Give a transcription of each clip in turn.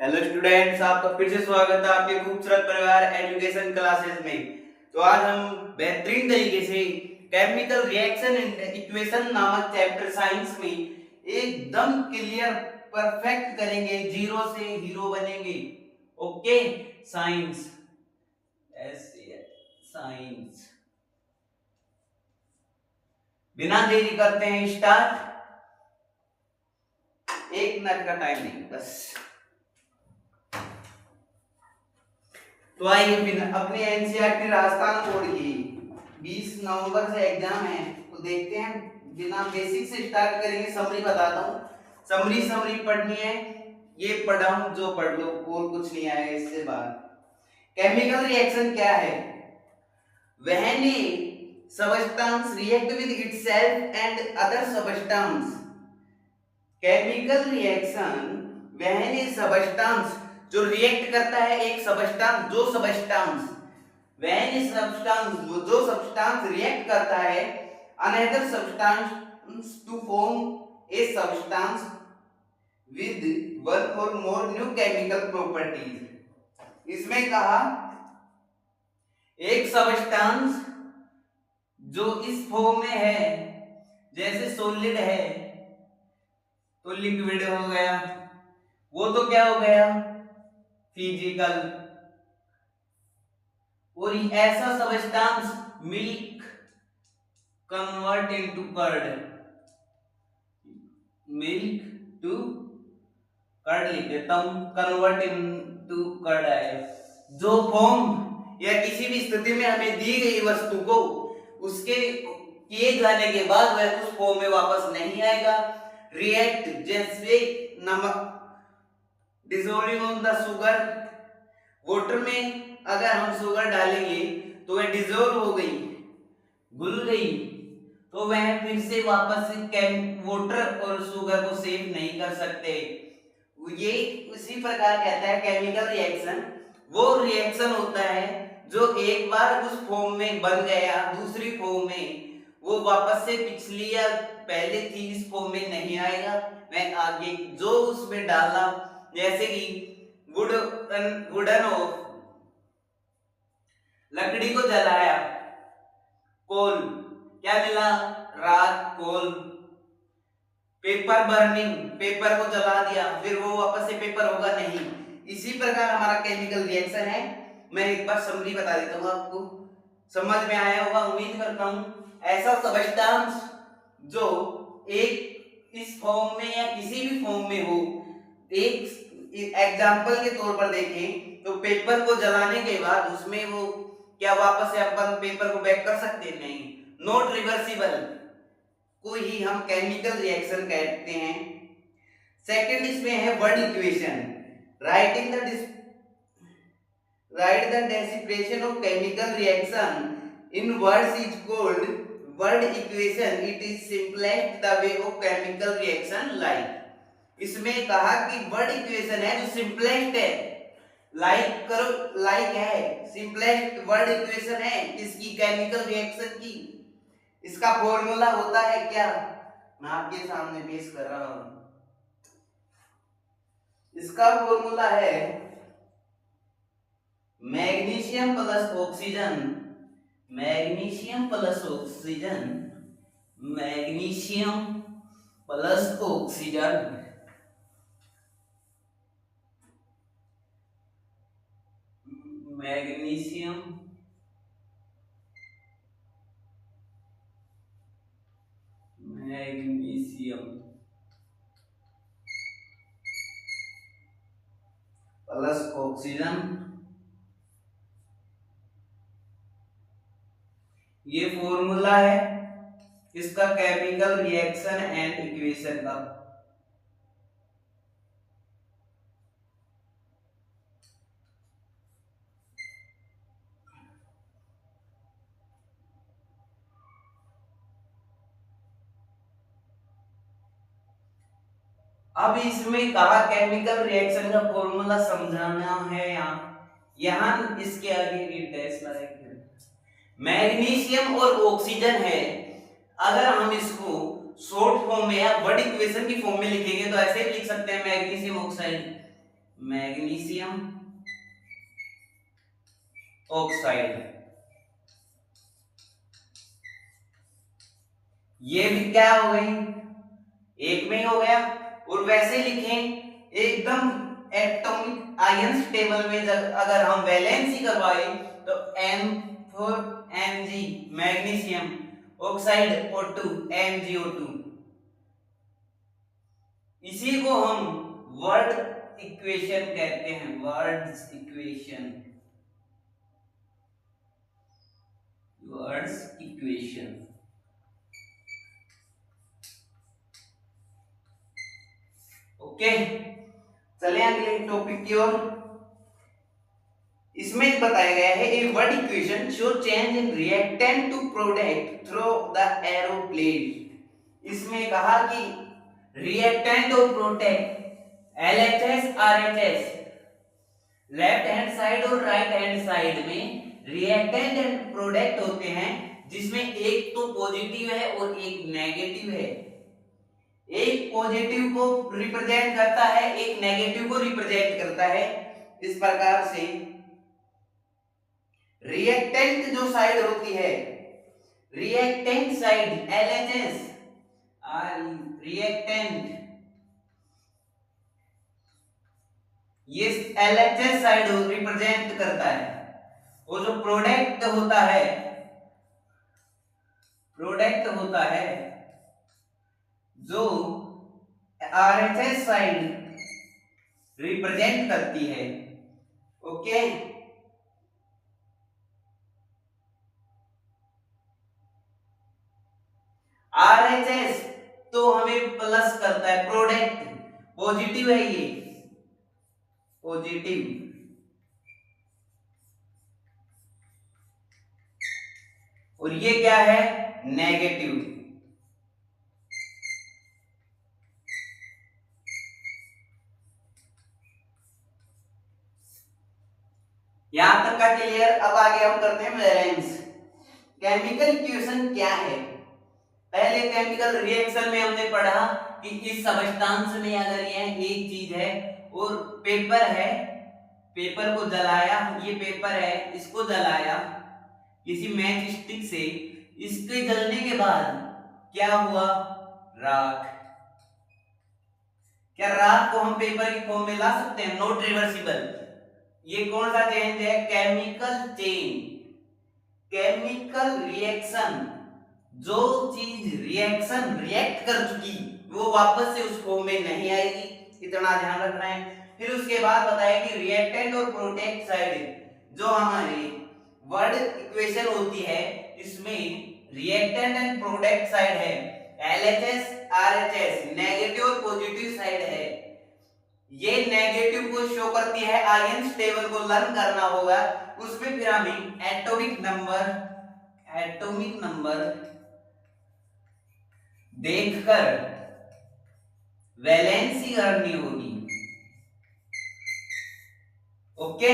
Hello students, आपका फिर से स्वागत है आपके खूबसूरत परिवार एजुकेशन क्लासेस में। तो आज हम बेहतरीन तरीके से केमिकल रिएक्शन एंड इक्वेशन नामक चैप्टर साइंस में एकदम क्लियर परफेक्ट करेंगे, जीरो से हीरो बनेंगे। ओके, साइंस साइंस बिना देरी करते हैं स्टार्ट। 1 मिनट का टाइम नहीं, बस। तो आइए बिना अपने एनसीईआरटी राजस्थान बोर्ड की 20 नवंबर से एग्जाम है, तो देखते हैं। बिना बेसिक से स्टार्ट करेंगे। समरी बताता हूँ, समरी पढ़नी है। ये पढ़ा हूं जो पढ़ लो, और कुछ नहीं आएगा इससे बाहर। केमिकल रिएक्शन क्या है? When a substance react with itself and other substance. Chemical reaction when a substance, जो रिएक्ट करता है एक सबस्टेंस, जो सबस्टेंस व्हेन ए सबस्टेंस, जो सबस्टेंस रिएक्ट करता है another substance to form a substance with one और मोर न्यू केमिकल प्रॉपर्टीज। इसमें कहा एक सबस्टेंस जो इस फॉर्म में है, जैसे सॉलिड है तो लिक्विड हो गया, वो तो क्या हो गया, फिजिकल। और ऐसा substance milk convert into curd, milk to curd लिख देता हूं, कन्वर्ट इनटू कर्ड है। जो फॉर्म या किसी भी स्थिति में हमें दी गई वस्तु को उसके किए जाने के बाद वह उस फॉर्म में वापस नहीं आएगा। रिएक्ट जैसे नमक dissolving on the sugar, water में अगर हम शुगर डालेंगे तो वह डिसॉल्व हो गई, घुल गई, तो वह फिर से वापस वाटर और शुगर को सेव नहीं कर सकते। ये उसी प्रकार कहता है केमिकल रिएक्शन। वो रिएक्शन होता है जो एक बार उस फॉर्म में बन गया, दूसरी फॉर्म में वो वापस से पिछली या पहले थी इस फॉर्म में नहीं आएगा। मैं आगे जो उसमें डाला, जैसे कि वुडन ऑफ, लकड़ी को जलाया, कोल, क्या मिला, राख, कोल। पेपर बर्निंग, पेपर को जला दिया, फिर वो वापस से पेपर होगा नहीं। इसी प्रकार हमारा केमिकल रिएक्शन है। मैं एक बार समरी बता देता हूँ, आपको समझ में आया होगा उम्मीद करता हूँ। ऐसा सबस्टेंस जो एक इस फॉर्म में या किसी भी फॉर्म में हो, एक एग्जांपल के तौर पर देखें तो पेपर को जलाने के बाद उसमें वो क्या वापस से अपन पेपर को बैक कर सकते हैं? नहीं, नॉट रिवर्सिबल को ही हम केमिकल रिएक्शन कहते हैं। सेकंड इसमें है word equation. Writing the write the description of chemical reaction in words is called word equation. It is simplest the way of chemical reaction like. इसमें कहा कि वर्ड इक्वेशन है जो सिंपलेस्ट है, लाइक करो, लाइक है, सिंपलेस्ट वर्ड इक्वेशन है इसकी, केमिकल रिएक्शन की। इसका फॉर्मूला होता है क्या, मैं आपके सामने पेश कर रहा हूं। इसका फॉर्मूला है magnesium plus oxygen, magnesium plus oxygen, magnesium plus oxygen, magnesium magnesium plus oxygen, ये फॉर्मूला है इसका केमिकल रिएक्शन एंड इक्वेशन का। अब इसमें कहा केमिकल रिएक्शन का फॉर्मूला समझाना है। यहां इसके आगे एक डैश लगाएंगे। मैग्नीशियम और ऑक्सीजन है, अगर हम इसको शॉर्ट फॉर्म में या वर्ड इक्वेशन की फॉर्म में लिखेंगे तो ऐसे लिख सकते हैं मैग्नीशियम ऑक्साइड, मैग्नीशियम ऑक्साइड। ये भी क्या हो गई, एक में ही हो गया। और वैसे लिखें एकदम एटॉमिक आयंस टेबल में अगर हम वैलेंसी करवाए तो M4Mg magnesium oxide O2 MgO2। इसी को हम वर्ड इक्वेशन कहते हैं, words equation, words equation. Okay, चले अगले टॉपिक की ओर। इसमें बताया गया है a word equation show change in reactant to product through the arrow plate. इसमें कहा कि रिएक्टेंट और product LHS RHS left hand side और राइट हैंड साइड में रिएक्टेंट एंड प्रोडक्ट होते हैं, जिसमें एक तो पॉजिटिव है और एक नेगेटिव है। एक पॉजिटिव को रिप्रेजेंट करता है, एक नेगेटिव को रिप्रेजेंट करता है। इस प्रकार से रिएक्टेंट जो साइड होती है, रिएक्टेंट साइड LHS रिएक्टेंट, ये LHS साइड रिप्रेजेंट करता है। और जो प्रोडक्ट होता है, प्रोडक्ट होता है जो RHS साइड रिप्रेजेंट करती है। ओके, RHS तो हमें प्लस करता है, प्रोडक्ट पॉजिटिव है, ये पॉजिटिव, और ये क्या है, नेगेटिव। यहां तक का क्लियर। अब आगे हम करते हैं वैलेंस। केमिकल इक्वेशन क्या है? पहले केमिकल रिएक्शन में हमने पढ़ा कि इस सब्सटेंस में अगर यह एक चीज है और पेपर है, पेपर को जलाया, ये पेपर है, इसको जलाया किसी मैच स्टिक से, इसके जलने के बाद क्या हुआ, राख। क्या राख को हम पेपर की फॉर्म में ला सकते हैं? Not reversible. ये कौन सा चेंज है? Chemical change, chemical reaction. जो चीज रिएक्शन रिएक्ट कर चुकी वो वापस से उस फॉर्म में नहीं आएगी, इतना ध्यान रखना है। फिर उसके बाद बताया कि रिएक्टेंट और प्रोडक्ट साइड जो हमारी वर्ड इक्वेशन होती है, इसमें रिएक्टेंट एंड प्रोडक्ट साइड है LHS RHS, नेगेटिव और पॉजिटिव साइड है। ये नेगेटिव को शो करती है, आयंस टेबल को लर्न करना होगा। उसमें फिर हमें एटॉमिक नंबर देखकर वैलेंसी करनी होगी। ओके,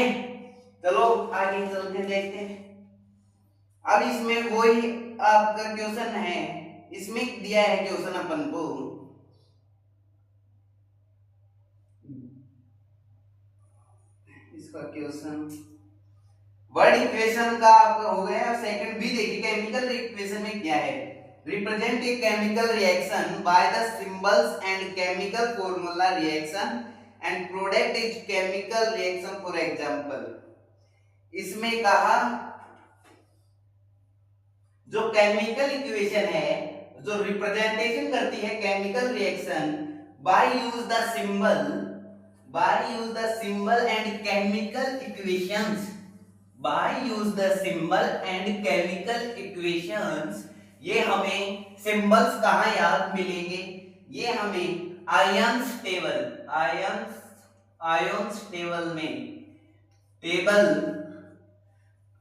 चलो आगे चलते देखते हैं। अब इसमें वही आपका क्वेश्चन है, इसमें दिया है क्वेश्चन अपन को, इसका क्वेश्चन वर्ड इक्वेशन का आपका हो गया। सेकंड भी देखिए, केमिकल इक्वेशन में क्या है, represent a chemical reaction by the symbols and chemical formula reaction and product is chemical reaction. For example, इसमें कहा जो केमिकल इक्वेशन है, जो रिप्रेजेंटेशन करती है chemical reaction by use the symbol and chemical equations, by use the symbol and chemical equations. ये हमें symbols कहाँ याद मिलेंगे? ये हमें आयंस टेबल में टेबल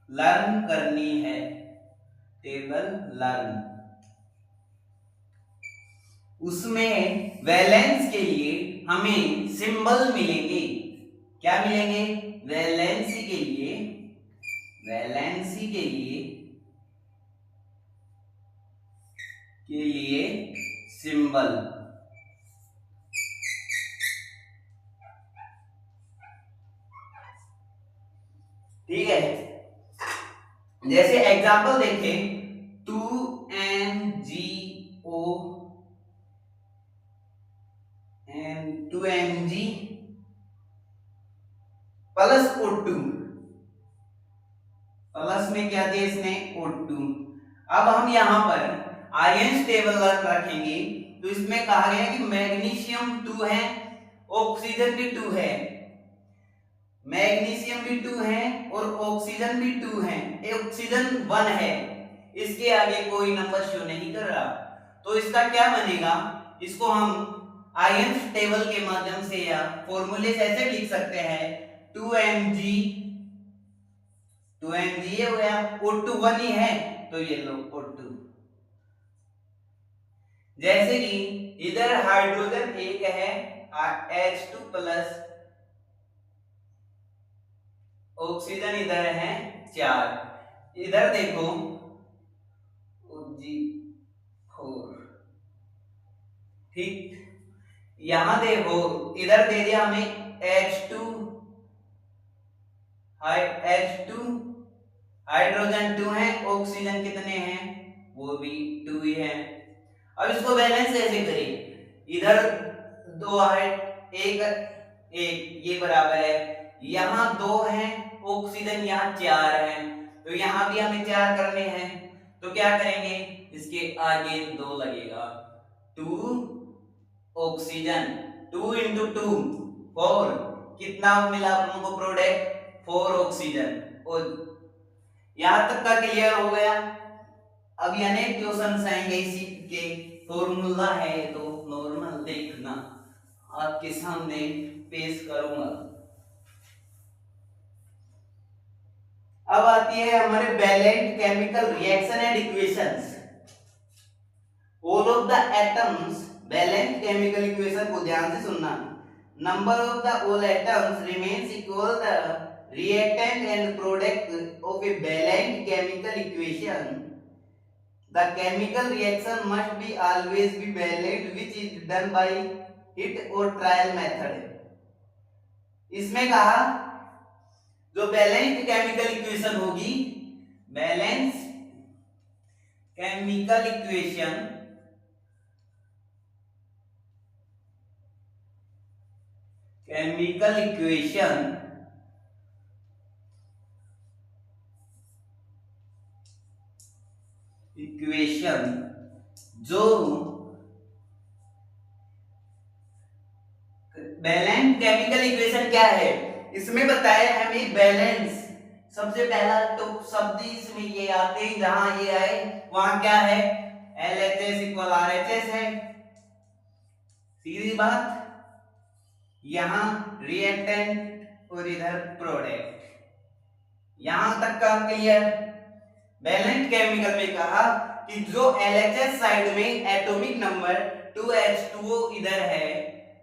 लर्न करनी है, टेबल लर्न। उसमें वैलेंस के लिए हमें सिंबल मिलेंगे। क्या मिलेंगे? वैलेंसी के लिए सिंबल। ठीक है, जैसे एग्जांपल देखें 2MgO and 2Mg plus O2, plus में क्या दिया इसने O2। अब हम यहां पर आयन टेबल रखेंगे तो इसमें कहा गया कि मैग्नीशियम 2 है, ऑक्सीजन भी 2 है, मैग्नीशियम भी 2 है और ऑक्सीजन भी 2 है, ऑक्सीजन 1 है, इसके आगे कोई नंबर शो नहीं कर रहा। तो इसका क्या बनेगा, इसको हम आयन टेबल के माध्यम से या फॉर्मूले से ऐसे लिख सकते हैं 2Mg ये हो गया, O2 1 ही है तो ये लो O2। जैसे कि इधर हाइड्रोजन एक है H2 प्लस, ऑक्सीजन इधर है 4, इधर देखो OG4, ठीक, यहां देखो इधर दे दिया हमें H2 हाइड्रोजन 2 है, ऑक्सीजन कितने हैं, वो भी 2 ही है। अब इसको बैलेंस ऐसे करें, इधर 2 है, एक ये बराबर है, यहाँ 2 है, ऑक्सीजन यहाँ 4 है, तो यहाँ भी हमें 4 करने हैं, तो क्या करेंगे, इसके आगे 2 लगेगा, 2 ऑक्सीजन, 2 इंटू 2 4, कितना मिला हमको प्रोडक्ट, 4 ऑक्सीजन। और यहां तक का क्लियर हो गया। अब अनेक क्वेश्चन आएंगे इसी के, फॉर्मूला है तो नॉर्मल देखना, आपके सामने पेश करूंगा। अब आती है हमारे valent chemical reaction and equations. All of the atoms, valent chemical equation को ध्यान से सुनना, number of the all atoms remains equal the reactant and product of a valent chemical equation. The chemical reaction must be always be valent, which is done by hit or trial method. इसमें कहा जो balance chemical equation होगी, balance chemical equation जो balance chemical equation क्या है, इसमें बताया हमें बैलेंस, सबसे पहला तो शब्द इसमें ये आते हैं, जहां ये आए वहां क्या है, LHS इक्वल RHS है, सीधी बात, यहां रिएक्टेंट और इधर प्रोडक्ट, यहां तक का क्लियर। बैलेंस केमिकल में कहा कि जो LHS साइड में एटॉमिक नंबर 2H2O इधर है,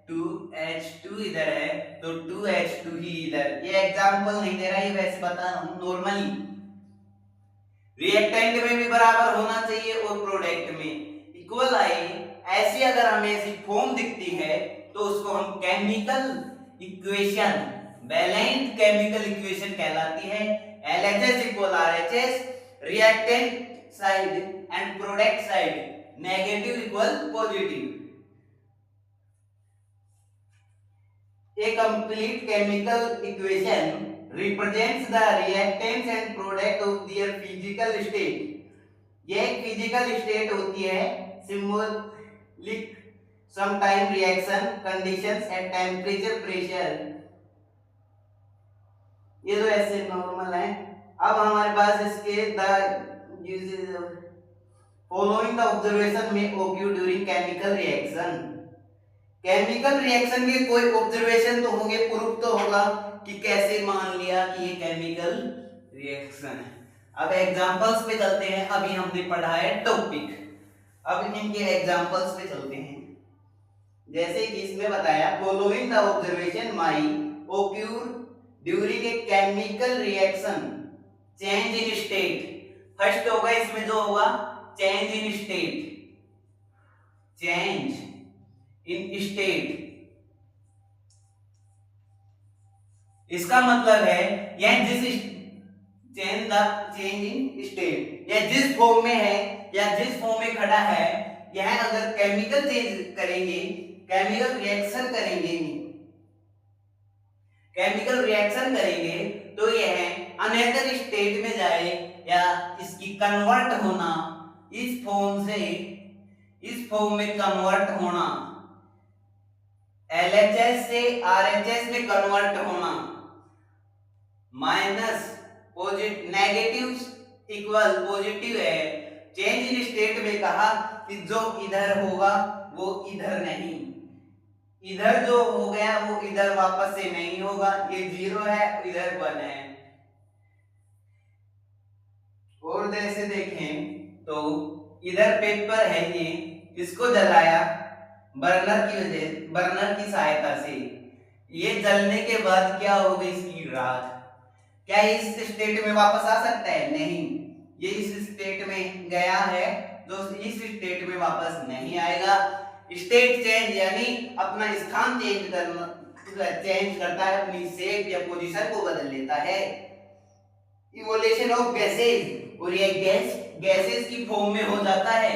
2H2 इधर है, तो 2H2 ही इधर, ये एग्जांपल नहीं दे रहा, ये वैसे बता रहा हूं नॉर्मली। रिएक्टेंट में भी बराबर होना चाहिए और प्रोडक्ट में इक्वल आए, ऐसी अगर हमें ऐसी फॉर्म दिखती है तो उसको हम chemical equation, balance chemical equation कहलाती है। LHS equal RHS, reactant side and product side, negative equal positive. A complete chemical equation represents the reactants and product of their physical state. ये एक फिजिकल स्टेट होती है, symbolic sometime reaction conditions at temperature pressure, ये तो ऐसे normal है। अब हमारे पास इसके फॉलोइंग द ऑब्जर्वेशन में OQ during chemical reaction, chemical reaction के कोई ऑब्जर्वेशन तो होंगे, प्रूफ तो होगा कि कैसे मान लिया कि ये केमिकल रिएक्शन है। अब एग्जांपल्स पे चलते हैं, अभी हमने पढ़ा है टॉपिक, अब इनके एग्जांपल्स पे चलते हैं। जैसे कि इसमें बताया following the observation my occur during a chemical reaction, change in state, first होगा इसमें जो होगा change in state, change in state, इसका मतलब है यह जिस change the change in state, या जिस फॉर्म में है या जिस फॉर्म में खड़ा है, यह अगर केमिकल चेंज करेंगे, केमिकल रिएक्शन करेंगे, केमिकल रिएक्शन करेंगे तो यह अनदर स्टेट में जाए, या इसकी कन्वर्ट होना इस फॉर्म से इस फॉर्म में कन्वर्ट होना, LHS से RHS में कन्वर्ट होना, minus positive negative equal positive है। चेंज इन स्टेट में कहा कि जो इधर होगा वो इधर नहीं, इधर जो हो गया वो इधर वापस से नहीं होगा, ये 0 है इधर 1 है। और जैसे देखें तो इधर पेपर है, ये इसको जलाया बर्नर की सहायता से, ये जलने के बाद क्या होगा, इसकी राख क्या इस स्टेट में वापस आ सकता है? नहीं, ये इस स्टेट में गया है जो इस स्टेट में वापस नहीं आएगा। स्टेट चेंज यानी अपना स्थान चेंज करता है, अपनी शेप या पोजीशन को बदल लेता है। इवोल्यूशन ऑफ गैसेस, और ये गैसेस की फॉर्म में हो जाता है,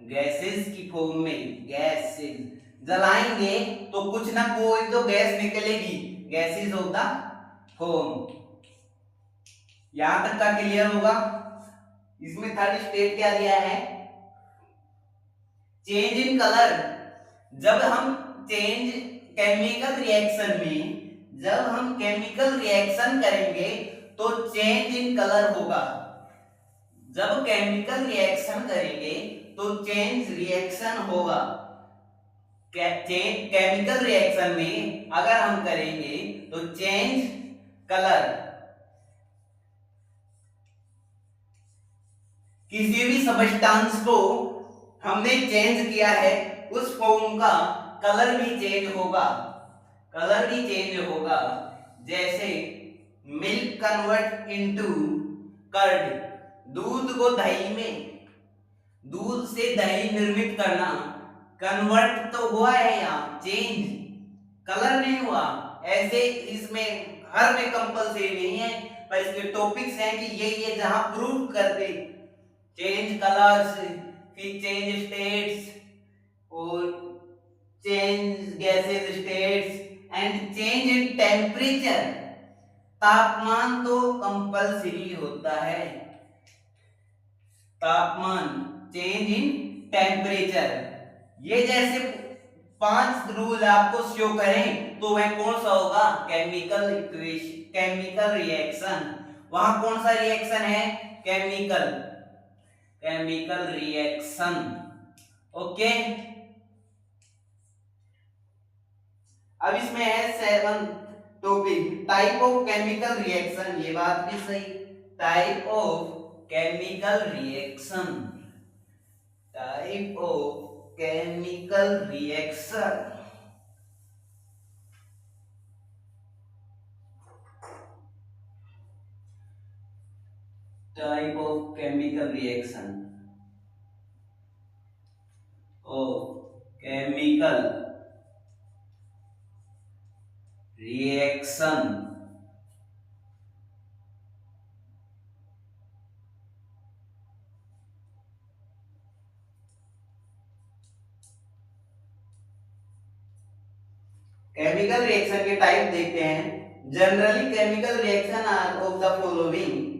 गैसेस की फॉर्म में, गैसेस जलाएंगे तो कुछ ना कोई तो गैस निकलेगी, गैसेस ऑफ द फॉर्म। यहां तक का क्लियर होगा। इसमें थर्ड स्टेट क्या दिया है, चेंज इन कलर। जब हम केमिकल रिएक्शन में जब हम केमिकल रिएक्शन करेंगे तो चेंज इन कलर होगा। जब केमिकल रिएक्शन करेंगे तो चेंज रिएक्शन होगा। केमिकल रिएक्शन में अगर हम करेंगे तो चेंज कलर, किसी भी सब्सटेंस को हमने चेंज किया है उस फॉर्म का कलर भी चेंज होगा, कलर भी चेंज होगा। जैसे मिल्क कन्वर्ट इनटू कर्ड, दूध को दही में, दूध से दही निर्मित करना, कन्वर्ट तो हुआ है, यहाँ चेंज, कलर नहीं हुआ। ऐसे इसमें हर में कंपलसरी नहीं है, पर इसके टॉपिक्स हैं कि ये जहां प्रूव करते चेंज कलर्स, फिर चेंज स्टेट्स, और change gases states and change in temperature. तापमान तो कंपलसरी होता है, तापमान, चेंज इन टेम्परेचर। ये जैसे 5 रूल आपको शो करें तो वह कौन सा होगा, केमिकल इक्वेशन, केमिकल रिएक्शन। वहां कौन सा रिएक्शन है, केमिकल रिएक्शन। ओके, अब इसमें है 7 topic, type of chemical reaction. ये बात भी सही, type of chemical reaction, type of chemical reaction. Type of chemical reaction, chemical reaction. Chemical reaction के टाइप देखते हैं। Generally chemical reaction are of the following,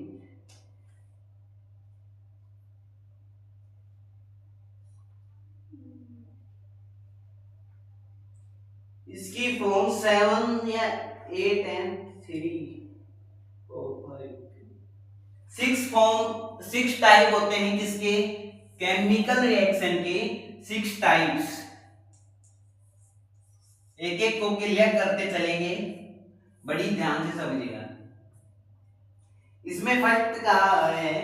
इसकी फॉर्म 7 या 8 एंड 3 4 5 6 फॉर्म, 6 टाइप होते हैं किसके, केमिकल रिएक्शन के 6 टाइप्स। एक एक को क्लियर करते चलेंगे, बड़ी ध्यान से समझिएगा। इसमें फर्स्ट कहा है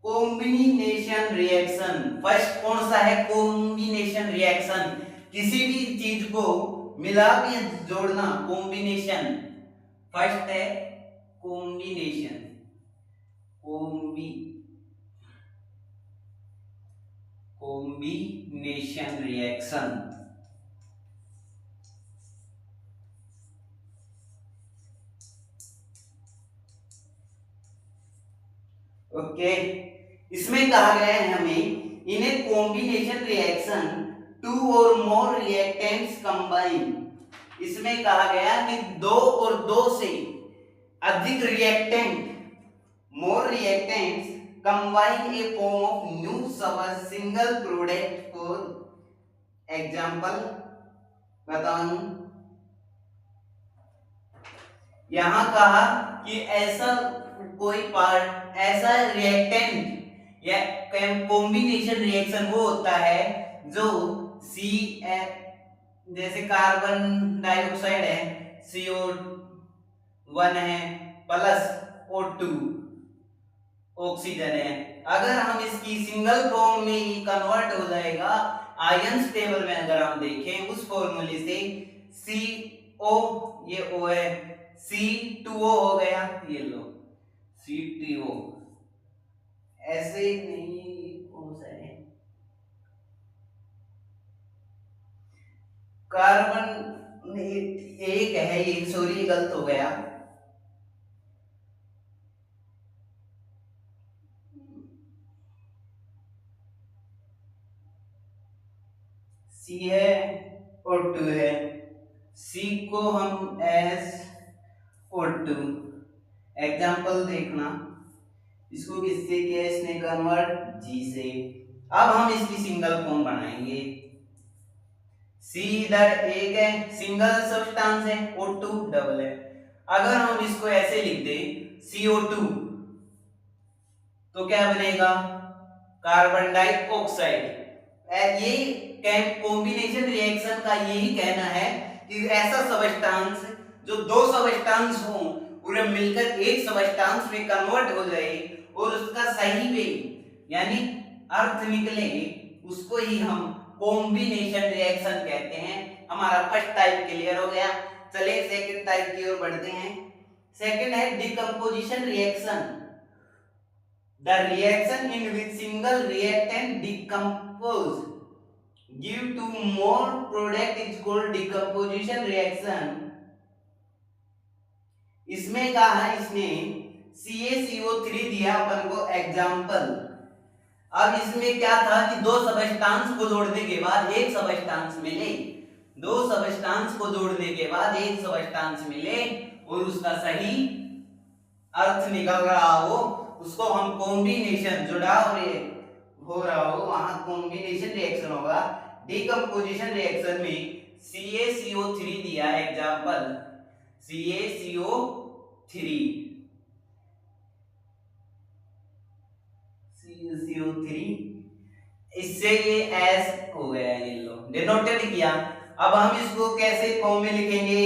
कॉम्बिनेशन रिएक्शन। फर्स्ट कौन सा है, कॉम्बिनेशन रिएक्शन, किसी भी चीज को मिला के जोड़ना, कॉम्बिनेशन। फर्स्ट है कॉम्बिनेशन, कॉम्बिनेशन रिएक्शन। ओके, इसमें कहा गया है हमें इन ए कॉम्बिनेशन रिएक्शन टू और मोर रिएक्टेंट्स कंबाइन। इसमें कहा गया कि दो और दो से अधिक reactant, more reactants combine A form of new single product. For example बताऊं, यहां कहा कि ऐसा कोई पार्ट, ऐसा रिएक्टेंट या कॉम्बिनेशन रिएक्शन वो होता है जो सी, जैसे कार्बन डाइऑक्साइड है CO1 है प्लस O2 ऑक्सीजन है, अगर हम इसकी सिंगल फॉर्म में ही कन्वर्ट हो जाएगा आयंस टेबल में, अगर हम देखें उस फॉर्मूले से CO, ये O है, C2O हो गया, ये लो C2O, ऐसे नहीं कौन सा है, कार्बन एक है ये, सॉरी गलत हो गया, C है और 2 है, C को हम SO2, एग्जाम्पल देखना, इसको किससे किया इसने कन्वर्ट, G से। अब हम इसकी सिंगल फॉर्म बनाएंगे, C इधर एक है, सिंगल सब्सटेंस है, O2 डबल है, अगर हम इसको ऐसे लिख दे CO2 तो क्या बनेगा, कार्बन डाइऑक्साइड। ये कॉम्बिनेशन रिएक्शन का यही कहना है कि ऐसा सब्सटेंस जो दो सब्सटेंस हो पूरे मिलकर एक सब्सटेंस में कन्वर्ट हो जाए और उसका सही वे यानी अर्थ निकले, उसको ही हम कॉम्बिनेशन रिएक्शन कहते हैं। हमारा फर्स्ट टाइप क्लियर हो गया, चलिए सेकंड टाइप की ओर बढ़ते हैं। सेकंड है decomposition reaction. The reaction in which single reactant decompose give to more product is called decomposition reaction। इसमें कहा है, इसने CaCO3 दिया अपन को एग्जाम्पल। अब इसमें क्या था कि दो सबस्टांस को जोड़ने के बाद एक सबस्टांस मिले, दो सबस्टांस को जोड़ने के बाद एक सबस्टांस मिले और उसका सही अर्थ निकल रहा हो, उसको हम कॉम्बिनेशन, जुड़ाव हो रहा हो, वहां कॉम्बिनेशन रिएक्शन होगा। डिकम्पोजिशन रिएक्शन में CaCO3 दिया है एग्जांपल, CaCO3 इससे ये S हो गया, ये लो डिनोटेड किया। अब हम इसको कैसे फॉर्म में लिखेंगे,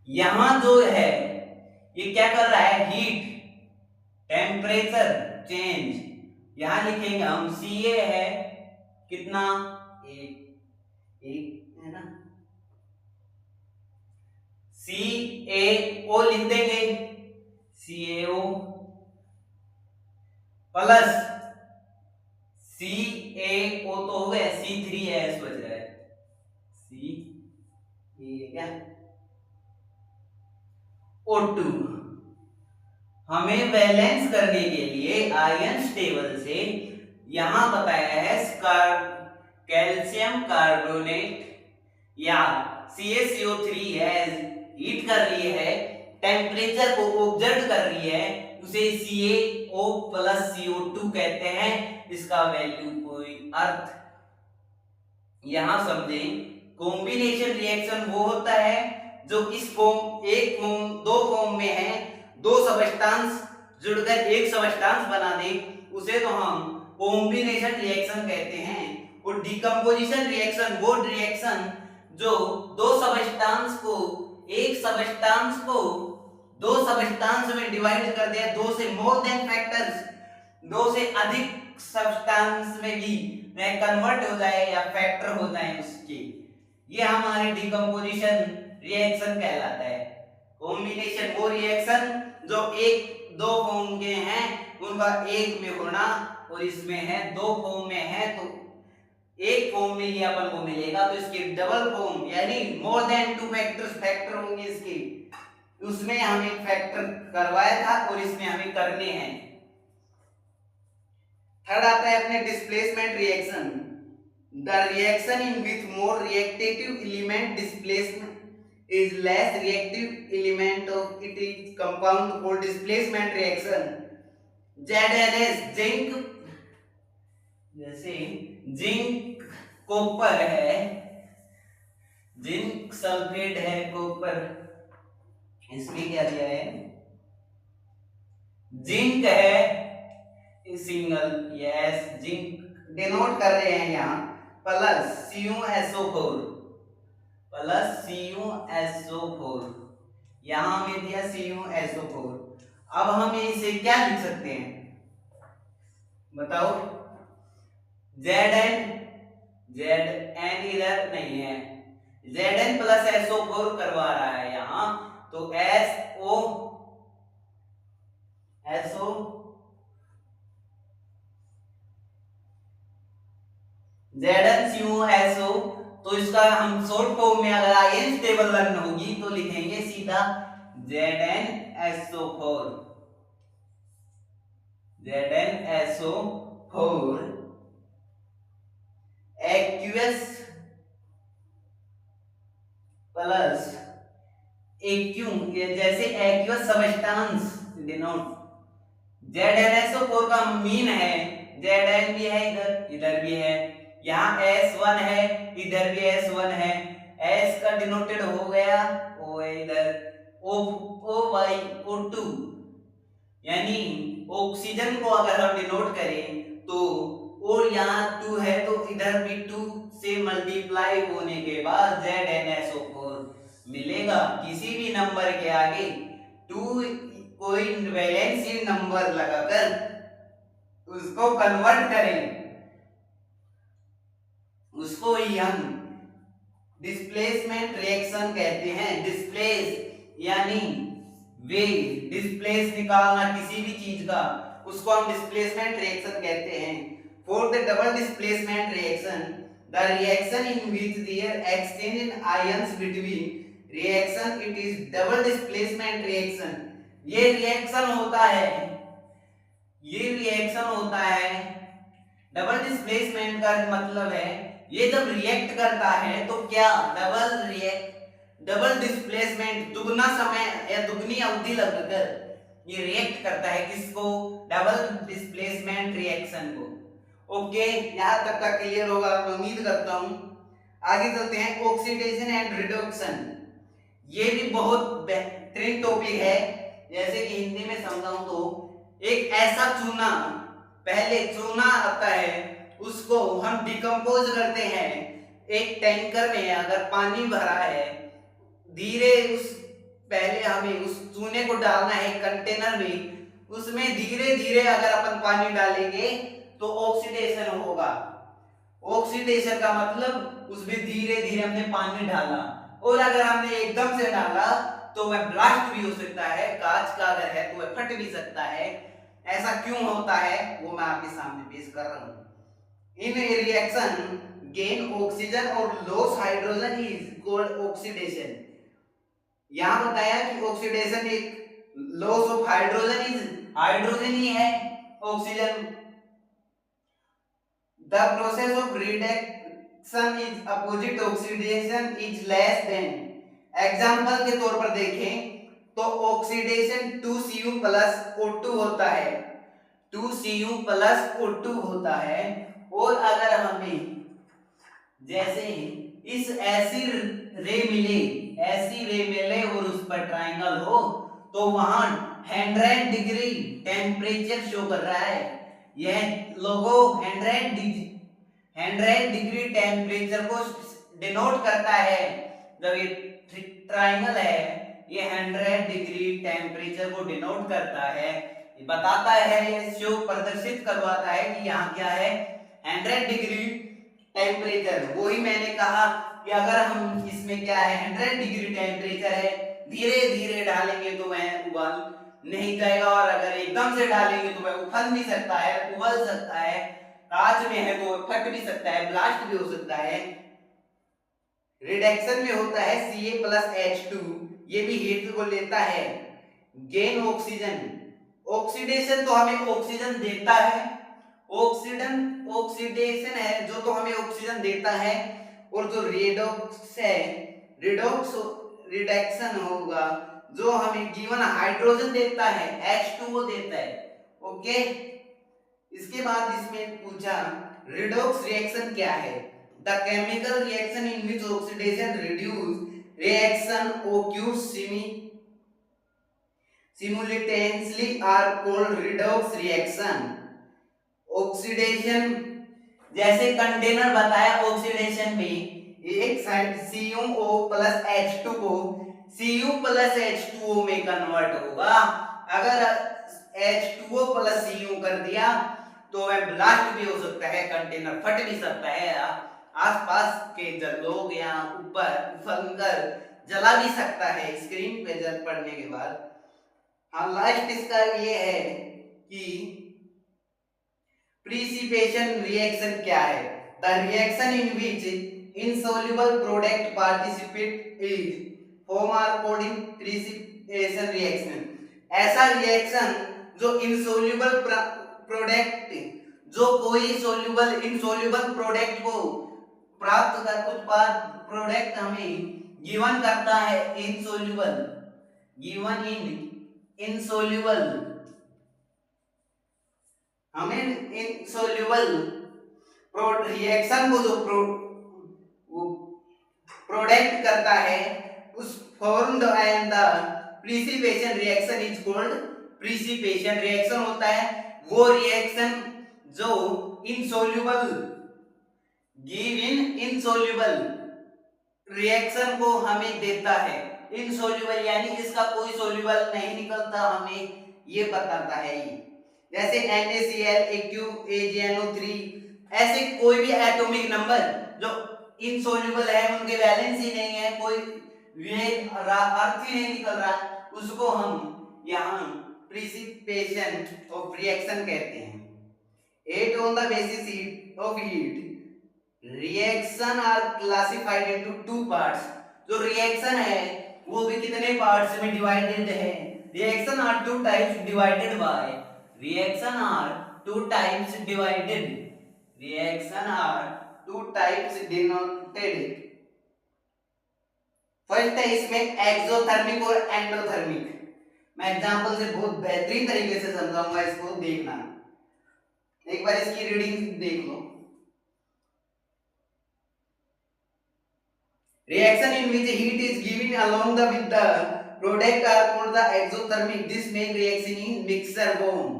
यहां जो है ये क्या कर रहा है, हीट टेम्परेचर चेंज, यहां लिखेंगे हम Ca है कितना, एक है ना, CaO लिख देंगे, CaO प्लस CaO तो हो गया, C3S बच रहा है, C क्या O2। हमें बैलेंस करने के लिए आयंस टेबल से यहां बताया है कैल्शियम कार्बोनेट या CaCO3 है, हीट कर रही है, टेम्परेचर को ऑब्जर्व कर रही है, उसे CaO प्लस CO2 कहते हैं। इसका वैल्यू कोई अर्थ यहां समझें, कॉम्बिनेशन रिएक्शन वो होता है जो इस फॉर्म, एक फॉर्म, दो फॉर्म में है, दो सबस्टेंस जुड़कर एक सबस्टेंस बना दे, उसे तो हम कॉम्बिनेशन रिएक्शन कहते हैं। और डिकम्पोजिशन रिएक्शन वो रिएक्शन जो दो सबस्टेंस को, एक सबस्टेंस को दो सबस्टेंस में डिवाइड कर दे, दो से मोर देन फैक्टर्स, दो से अधिक सब्सटेंस में भी कन्वर्ट हो जाए या फैक्टर हो जाए उसके, ये हमारे डिकम्पोजिशन रिएक्शन कहलाता है। कॉम्बिनेशन वो रिएक्शन जो एक दो फॉर्म के हैं उनका एक में होना, और इसमें है दो फॉर्म में है तो एक फॉर्म में ये अपन को मिलेगा, तो इसके डबल फॉर्म यानी मोर देन 2 फैक्टर्स फैक्टर होंगे इसके, उसमें हमें फैक्टर करवाया था और इसमें हमें करने हैं। थर्ड आता है अपने displacement reaction. The reaction in with more reactive element displacement is less reactive element of it is compound called displacement reaction. ZNS zinc, जैसे जिंक कॉपर है, जिंक सल्फेट है कॉपर, इसमें क्या दिया है जिंक है सिंगल, यस जिंक डिनोट कर रहे हैं यहाँ प्लस CuSO4 प्लस CuSO4, यहां हमें दिया CuSO4। अब हम इसे क्या लिख सकते हैं बताओ? Zn इधर नहीं है, Zn प्लस SO4 करवा रहा है यहां, तो Zn CuSO, तो इसका हम शॉर्ट फॉर्म में अगर आयन टेबल रन होगी तो लिखेंगे सीधा ZnSO4 aqueous प्लस AQ, जैसे aqueous सब्सटेंस डिनोट, ZnSO4 का मीन है, Zn भी है इधर, इधर भी है, यहाँ S1 है, इधर भी S1 है, S का डिनोटेड हो गया O है इधर, O2, यानी ऑक्सीजन को अगर हम डिनोट करें तो और यहाँ 2 है तो इधर भी 2 से मल्टीप्लाई होने के बाद ZnSO4 मिलेगा। किसी भी नंबर के आगे 2 कोई वैलेंसी नंबर लगाकर उसको कन्वर्ट करें, उसको ही हम डिस्प्लेसमेंट रिएक्शन कहते हैं। डिस्प्लेस यानी वे, डिस्प्लेस निकालना किसी भी चीज का, उसको हम डिस्प्लेसमेंट रिएक्शन कहते हैं। For the double displacement reaction, the reaction in which there exchange in ions between reaction, it is double displacement reaction. ये रिएक्शन होता है, डबल डिस्प्लेसमेंट का मतलब है ये जब रिएक्ट करता है तो क्या डबल डिस्प्लेसमेंट, दुगना समय या दुगनी अवधि लगकर ये रिएक्ट करता है किसको? डबल डिस्प्लेसमेंट रिएक्शन को। ओके, यहां तक का क्लियर होगा, उम्मीद करता हूं। आगे चलते हैं ऑक्सीडेशन एंड रिडक्शन। ये भी बहुत बेहतरीन टॉपिक है, जैसे कि हिंदी में समझाऊं तो एक ऐसा चूना, पहले चूना आता है उसको हम डिकम्पोज करते हैं एक टैंकर में, अगर पानी भरा है धीरे पहले हमें उस चूने को डालना है कंटेनर में, उसमें धीरे धीरे अगर अपन पानी डालेंगे तो ऑक्सीडेशन होगा। ऑक्सीडेशन का मतलब उसमें धीरे धीरे हमने पानी डाला, और अगर हमने एकदम से डाला तो वह ब्लास्ट भी हो सकता है, कांच का अगर है तो वह फट भी सकता है। ऐसा क्यों होता है वो मैं आपके सामने पेश कर रहा हूं। इन रिएक्शन गेन ऑक्सीजन और loss hydrogen is called oxidation. यहां बताया कि ऑक्सीडेशन एक loss of hydrogen is, hydrogen ही है oxygen. The process of reduction is opposite oxidation is less than. Example के तौर पर देखें तो ऑक्सीडेशन 2Cu प्लस O2 होता है, 2Cu प्लस O2 होता है। और अगर हमें जैसे इस ऐसी रे मिले और उस पर ट्रायंगल हो तो वहां 100 डिग्री टेम्परेचर शो कर रहा है। यह लोगो 100 डिग्री टेम्परेचर को डिनोट करता है। जब ये ट्रायंगल है ये 100 डिग्री टेम्परेचर को डिनोट करता है, ये बताता है, ये शो प्रदर्शित करवाता है कि यहाँ क्या है 100 डिग्री टेम्परेचर। वही मैंने कहा कि अगर हम इसमें क्या है 100 डिग्री टेम्परेचर है, धीरे धीरे डालेंगे तो वह उबल नहीं जाएगा, और अगर एकदम से डालेंगे तो वह उफल नहीं सकता है, उबल सकता है। कांच में है तो फट भी सकता है, ब्लास्ट भी हो सकता है। रिडक्शन में होता है Ca+H2, ये भी हीट को लेता है। गेन ऑक्सीजन, ऑक्सीडेशन तो हमें ऑक्सीजन देता है, ऑक्सीडेशन है जो तो हमें ऑक्सीजन देता है। और जो रेडॉक्स है, रिडॉक्स रिडक्शन होगा जो हमें गिवन हाइड्रोजन देता है, H2O देता है। ओके, इसके बाद इसमें पूछा रिडॉक्स रिएक्शन क्या है? The chemical reaction in which oxidation reduce reaction occurs simultaneously are called redox reaction। Oxidation, जैसे कंटेनर बताया, ऑक्सीडेशन में एक साइड CuO+H2O Cu+H2O में कन्वर्ट होगा। अगर H2O+Cu कर दिया तो वह ब्लास्ट भी हो सकता है, कंटेनर फट भी सकता है, आसपास के लोग या ऊपर उफलकर जला भी सकता है स्क्रीन पे जल पड़ने के बाद। हाँ, लास्ट इसका ये है कि प्रिसिपिटेशन रिएक्शन क्या है? The reaction in which insoluble product participate is form are called in precipitation reaction। ऐसा रिएक्शन जो insoluble प्रोडक्ट, जो कोई सोल्यूबल इनसोल्यूबल प्रोडक्ट को प्राप्त कर, उत्पाद प्रोडक्ट हमें गिवन करता है इनसोल्यूबल, गिवन इन इनसोल्यूबल, हमें इनसोल्यूबल रिएक्शन को जो प्रोडक्ट करता है उस formed and the precipitation reaction is called precipitation reaction होता है वो रिएक्शन जो insoluble, give in insoluble reaction को हमें देता है। इनसोल्यूबल यानी इसका कोई सोल्यूबल नहीं निकलता, हमें ये बताता है ये। जैसे NaCl, Aq, AgNO3, ऐसे कोई भी एटॉमिक नंबर जो इनसोल्यूबल है, उनके वैलेंसी नहीं है, कोई अर्थ ही नहीं निकल रहा, उसको हम यहाँ प्रिसिपिटेशन ऑफ रिएक्शन कहते हैं। 8 on the basis of heat reaction are classified into two parts. जो रिएक्शन है वो भी कितने पार्ट्स में डिवाइडेड है? Reaction are two types divided by, reaction are two types divided, reaction are two types denoted. First है इसमें exothermic और एंडोथर्मिक। मैं एग्जांपल से बहुत बेहतरीन तरीके से समझाऊंगा, इसको देखना, एक बार इसकी रीडिंग देख लो। Reaction in which heat is given along with the product are called the exothermic। This make reaction in mixture form।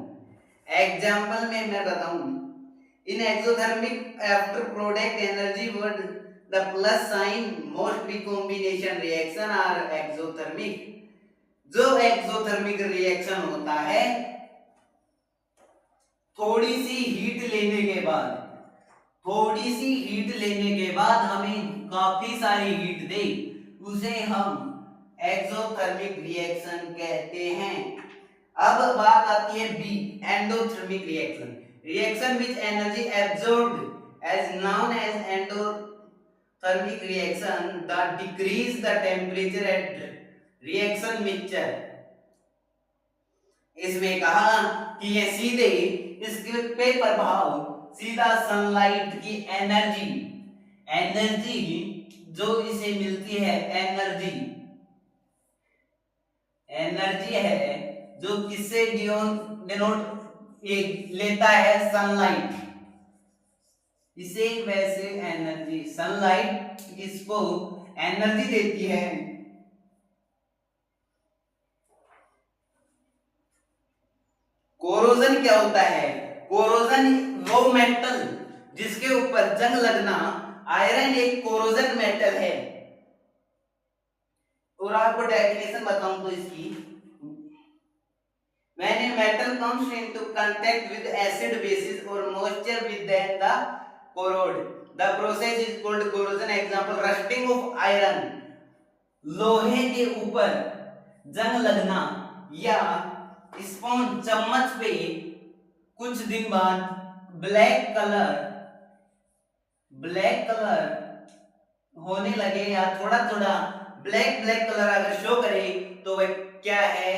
Example में मैं बताऊं, in exothermic after product energy word the plus sign most be combination reaction are exothermic। जो exothermic reaction होता है थोड़ी सी heat लेने के बाद, थोड़ी सी हीट लेने के बाद हमें काफी सारी हीट दे, उसे हम एक्सोथर्मिक रिएक्शन कहते हैं। अब बात आती है B, endothermic reaction. Reaction which energy absorbed as known as endothermic reaction the decrease the temperature at reaction mixture. इसमें कहा कि ये सीधे इसके पे प्रभाव सीधा सनलाइट की एनर्जी, एनर्जी जो इसे मिलती है, एनर्जी, एनर्जी है जो किससे डिनोट लेता है, सनलाइट, इसे वैसे एनर्जी, सनलाइट इसको एनर्जी देती है। कोरोजन क्या होता है? कोरोजन वो मेटल जिसके ऊपर जंग लगना, आयरन एक कोरोजन मेटल है। और आपको डेफिनेशन बताऊं तो इसकी, when a metal comes into contact with acid bases or moisture within the corrode, the process is called corrosion। example rusting of iron, लोहे के ऊपर जंग लगना या स्पून चम्मच पे कुछ दिन बाद ब्लैक कलर होने लगे या थोड़ा थोड़ा ब्लैक ब्लैक कलर अगर शो करे तो वह क्या है,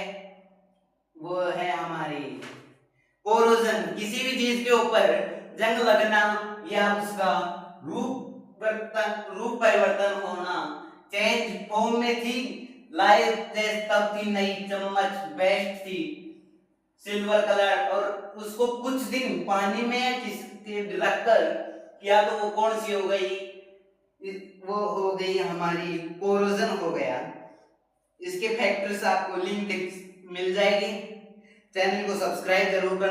वो है हमारी कोरोजन। किसी भी चीज के ऊपर जंग लगना या उसका रूप परिवर्तन होना, चेंज फॉर्म में थी लाइफ तब थी नई चम्मच बेस्ट थी सिल्वर कलर, और उसको कुछ दिन पानी में किसके रखकर किया तो वो कौन सी हो गई, वो हो गई हमारी कोरोजन हो गया। इसके फैक्टर्स आपको लिंक मिल जाएगी। चैनल को सब्सक्राइब जरूर करना।